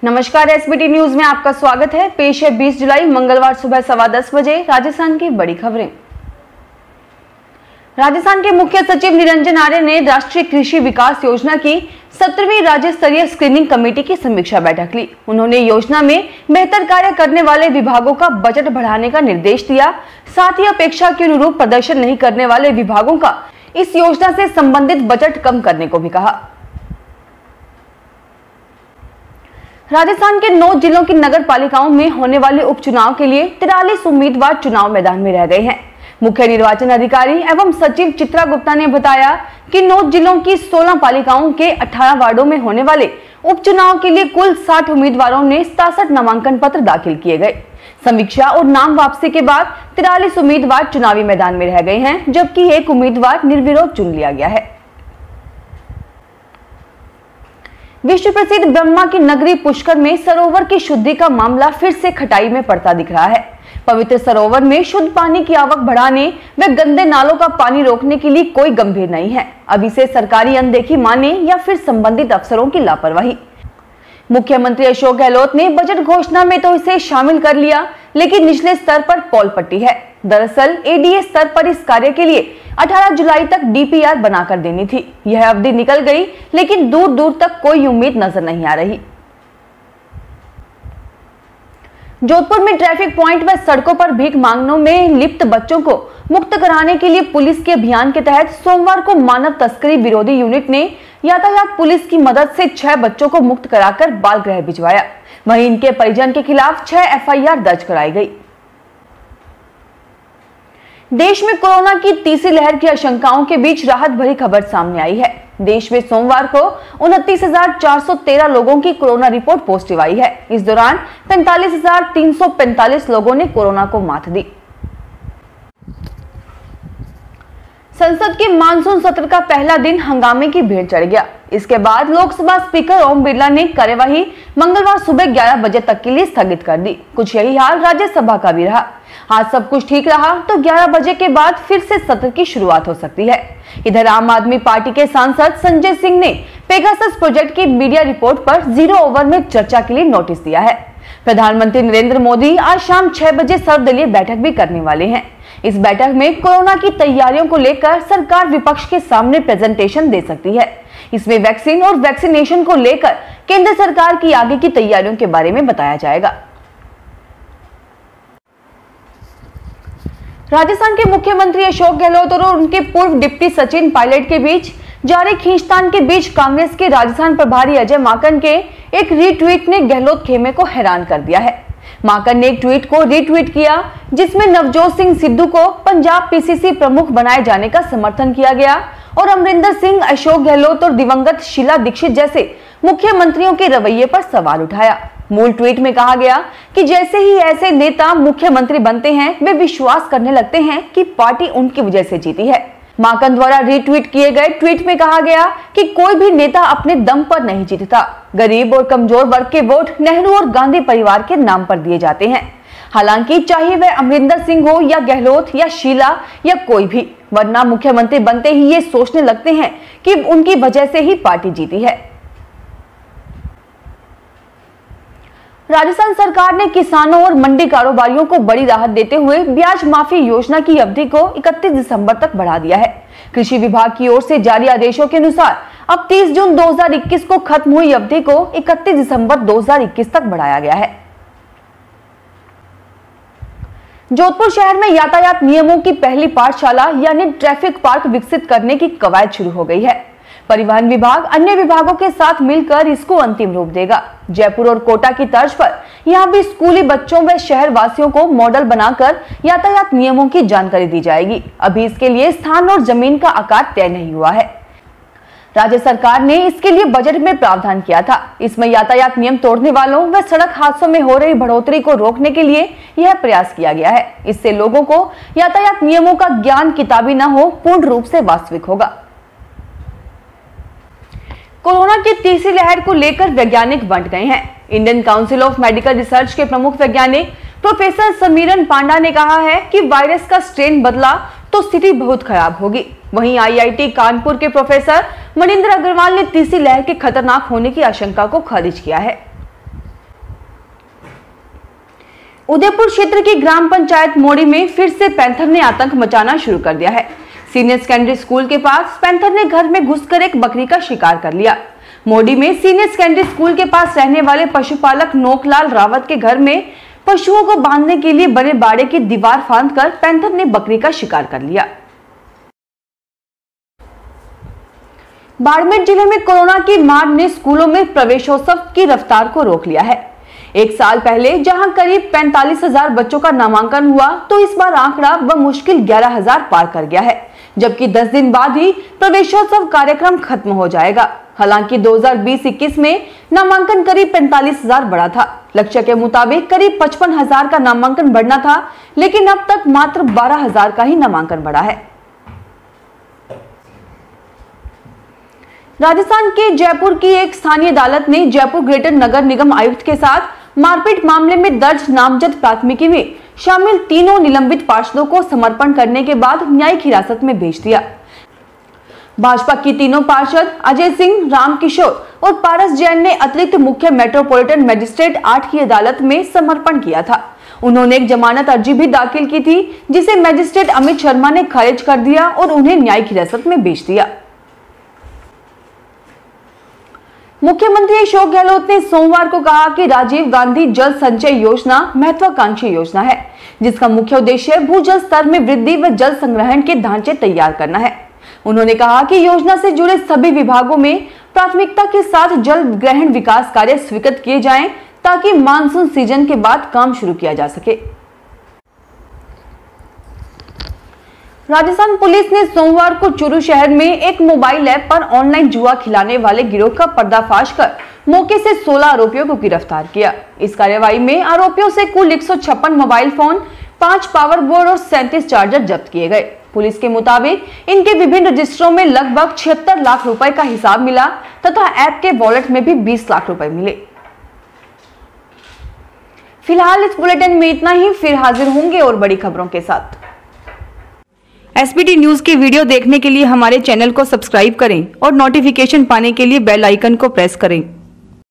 नमस्कार, SBT news में आपका स्वागत है। पेश है 20 जुलाई मंगलवार सुबह 10:15 बजे राजस्थान की बड़ी खबरें। राजस्थान के मुख्य सचिव निरंजन आर्य ने राष्ट्रीय कृषि विकास योजना की 17वीं राज्य स्तरीय स्क्रीनिंग कमेटी की समीक्षा बैठक ली। उन्होंने योजना में बेहतर कार्य करने वाले विभागों का बजट बढ़ाने का निर्देश दिया। साथ ही अपेक्षा के अनुरूप प्रदर्शन नहीं करने वाले विभागों का इस योजना से संबंधित बजट कम करने को भी कहा। राजस्थान के 9 जिलों की नगर पालिकाओं में होने वाले उपचुनाव के लिए 43 उम्मीदवार चुनाव मैदान में रह गए हैं। मुख्य निर्वाचन अधिकारी एवं सचिव चित्रा गुप्ता ने बताया कि 9 जिलों की 16 पालिकाओं के 18 वार्डों में होने वाले उपचुनाव के लिए कुल 60 उम्मीदवारों ने 67 नामांकन पत्र दाखिल किए गए। समीक्षा और नाम वापसी के बाद 43 उम्मीदवार चुनावी मैदान में रह गए हैं, जबकि एक उम्मीदवार निर्विरोध चुन लिया गया है। विश्व प्रसिद्ध ब्रह्मा की नगरी पुष्कर में सरोवर की शुद्धि का मामला फिर से खटाई में पड़ता दिख रहा है। पवित्र सरोवर में शुद्ध पानी की आवक बढ़ाने व गंदे नालों का पानी रोकने के लिए कोई गंभीर नहीं है। अब इसे सरकारी अनदेखी माने या फिर संबंधित अफसरों की लापरवाही। मुख्यमंत्री अशोक गहलोत ने बजट घोषणा में तो इसे शामिल कर लिया, लेकिन निचले स्तर पर पौल पट्टी है। दरअसल एडीए स्तर पर इस कार्य के लिए 18 जुलाई तक डीपीआर बनाकर देनी थी। यह अवधि निकल गई, लेकिन दूर दूर तक कोई उम्मीद नजर नहीं आ रही। जोधपुर में ट्रैफिक पॉइंट व सड़कों पर भीख मांगने में लिप्त बच्चों को मुक्त कराने के लिए पुलिस के अभियान के तहत सोमवार को मानव तस्करी विरोधी यूनिट ने यातायात पुलिस की मदद से 6 बच्चों को मुक्त कराकर बाल गृह भिजवाया। वहीं इनके परिजन के खिलाफ 6 एफआईआर दर्ज कराई गई। देश में कोरोना की तीसरी लहर की आशंकाओं के बीच राहत भरी खबर सामने आई है। देश में सोमवार को 29,413 लोगों की कोरोना रिपोर्ट पॉजिटिव आई है। इस दौरान 45,345 लोगों ने कोरोना को मात दी। संसद के मानसून सत्र का पहला दिन हंगामे की भीड़ चढ़ गया। इसके बाद लोकसभा स्पीकर ओम बिरला ने कार्यवाही मंगलवार सुबह 11 बजे तक के लिए स्थगित कर दी। कुछ यही हाल राज्यसभा का भी रहा। आज सब कुछ ठीक रहा तो 11 बजे के बाद फिर से सत्र की शुरुआत हो सकती है। इधर आम आदमी पार्टी के सांसद संजय सिंह ने पेगासस प्रोजेक्ट की मीडिया रिपोर्ट पर 0 ओवर में चर्चा के लिए नोटिस दिया है। प्रधानमंत्री नरेंद्र मोदी आज शाम 6 बजे सर्वदलीय बैठक भी करने वाले हैं। इस बैठक में कोरोना की तैयारियों को लेकर सरकार विपक्ष के सामने प्रेजेंटेशन दे सकती है। इसमें वैक्सीन और वैक्सीनेशन को लेकर केंद्र सरकार की आगे की तैयारियों के बारे में बताया जाएगा। राजस्थान के मुख्यमंत्री अशोक गहलोत और उनके पूर्व डिप्टी सचिन पायलट के बीच जारी खींचतान के बीच कांग्रेस के राजस्थान प्रभारी अजय माकन के एक रीट्वीट ने गहलोत खेमे को हैरान कर दिया है। माकन ने एक ट्वीट को रीट्वीट किया जिसमें नवजोत सिंह सिद्धू को पंजाब पीसीसी प्रमुख बनाए जाने का समर्थन किया गया और अमरिंदर सिंह, अशोक गहलोत और दिवंगत शीला दीक्षित जैसे मुख्यमंत्रियों के रवैये पर सवाल उठाया। मूल ट्वीट में कहा गया कि जैसे ही ऐसे नेता मुख्यमंत्री बनते हैं वे विश्वास करने लगते हैं कि पार्टी उनकी वजह से जीती है। माकन द्वारा रीट्वीट किए गए ट्वीट में कहा गया कि कोई भी नेता अपने दम पर नहीं जीतता। गरीब और कमजोर वर्ग के वोट नेहरू और गांधी परिवार के नाम पर दिए जाते हैं। हालांकि चाहे वह अमरिंदर सिंह हो या गहलोत या शीला या कोई भी, वरना मुख्यमंत्री बनते ही ये सोचने लगते हैं कि उनकी वजह से ही पार्टी जीती है। राजस्थान सरकार ने किसानों और मंडी कारोबारियों को बड़ी राहत देते हुए ब्याज माफी योजना की अवधि को 31 दिसंबर तक बढ़ा दिया है। कृषि विभाग की ओर से जारी आदेशों के अनुसार अब 30 जून 2021 को खत्म हुई अवधि को 31 दिसंबर 2021 तक बढ़ाया गया है। जोधपुर शहर में यातायात नियमों की पहली पाठशाला यानी ट्रैफिक पार्क विकसित करने की कवायद शुरू हो गई है। परिवहन विभाग अन्य विभागों के साथ मिलकर इसको अंतिम रूप देगा। जयपुर और कोटा की तर्ज पर यहां भी स्कूली बच्चों व शहर वासियों को मॉडल बनाकर यातायात नियमों की जानकारी दी जाएगी। अभी इसके लिए स्थान और जमीन का आकार तय नहीं हुआ है। राज्य सरकार ने इसके लिए बजट में प्रावधान किया था। इसमें यातायात नियम तोड़ने वालों व सड़क हादसों में हो रही बढ़ोतरी को रोकने के लिए यह प्रयास किया गया है। इससे लोगों को यातायात नियमों का ज्ञान किताबी न हो, पूर्ण रूप से वास्तविक होगा। कोरोना की तीसरी लहर को लेकर वैज्ञानिक बंट गए हैं। Indian council of medical research के प्रमुख वैज्ञानिक प्रोफेसर समीरन पांडा ने कहा है कि वायरस का स्ट्रेन बदला तो स्थिति बहुत खराब होगी। वहीं आईआईटी कानपुर के प्रोफेसर मनिंदर अग्रवाल ने तीसरी लहर के खतरनाक होने की आशंका को खारिज किया है। उदयपुर क्षेत्र की ग्राम पंचायत मोड़ी में फिर से पैंथर ने आतंक मचाना शुरू कर दिया है। सीनियर सेकेंडरी स्कूल के पास पैंथर ने घर में घुसकर एक बकरी का शिकार कर लिया। मोड़ी में सीनियर सेकेंडरी स्कूल के पास रहने वाले पशुपालक नोकलाल रावत के घर में पशुओं को बांधने के लिए बने बाड़े की दीवार फांदकर पैंथर ने बकरी का शिकार कर लिया। बाड़मेर जिले में कोरोना की मार ने स्कूलों में प्रवेशोत्सव की रफ्तार को रोक लिया है। एक साल पहले जहां करीब 45,000 बच्चों का नामांकन हुआ, तो इस बार आंकड़ा बमुश्किल 11,000 पार कर गया है, जबकि 10 दिन बाद ही प्रवेशोत्सव कार्यक्रम खत्म हो जाएगा। हालांकि 2020-21 में नामांकन करीब 45,000 बढ़ा था। लक्ष्य के मुताबिक करीब 55,000 का नामांकन बढ़ना था, लेकिन अब तक मात्र 12,000 का ही नामांकन बढ़ा है। राजस्थान के जयपुर की एक स्थानीय अदालत ने जयपुर ग्रेटर नगर निगम आयुक्त के साथ मारपीट मामले में दर्ज नामजद प्राथमिकी में शामिल तीनों निलंबित पार्षदों को समर्पण करने के बाद न्यायिक हिरासत में भेज दिया। भाजपा की तीनों पार्षद अजय सिंह, रामकिशोर और पारस जैन ने अतिरिक्त मुख्य मेट्रोपॉलिटन मजिस्ट्रेट 8 की अदालत में समर्पण किया था। उन्होंने एक जमानत अर्जी भी दाखिल की थी, जिसे मजिस्ट्रेट अमित शर्मा ने खारिज कर दिया और उन्हें न्यायिक हिरासत में भेज दिया। मुख्यमंत्री अशोक गहलोत ने सोमवार को कहा कि राजीव गांधी जल संचय योजना महत्वाकांक्षी योजना है, जिसका मुख्य उद्देश्य भूजल स्तर में वृद्धि व जल संग्रहण के ढांचे तैयार करना है। उन्होंने कहा कि योजना से जुड़े सभी विभागों में प्राथमिकता के साथ जल ग्रहण विकास कार्य स्वीकृत किए जाएं, ताकि मानसून सीजन के बाद काम शुरू किया जा सके। राजस्थान पुलिस ने सोमवार को चूरू शहर में एक मोबाइल ऐप पर ऑनलाइन जुआ खिलाने वाले गिरोह का पर्दाफाश कर मौके से 16 आरोपियों को गिरफ्तार किया। इस कार्रवाई में आरोपियों से कुल 156 मोबाइल फोन, 5 पावर बोर्ड और 37 चार्जर जब्त किए गए। पुलिस के मुताबिक इनके विभिन्न रजिस्टरों में लगभग 76 लाख रुपए का हिसाब मिला तथा ऐप के वॉलेट में भी 20 लाख रुपए मिले। फिलहाल इस बुलेटिन में इतना ही, फिर हाजिर होंगे और बड़ी खबरों के साथ। एसबीटी न्यूज के वीडियो देखने के लिए हमारे चैनल को सब्सक्राइब करें और नोटिफिकेशन पाने के लिए बेल आइकन को प्रेस करें।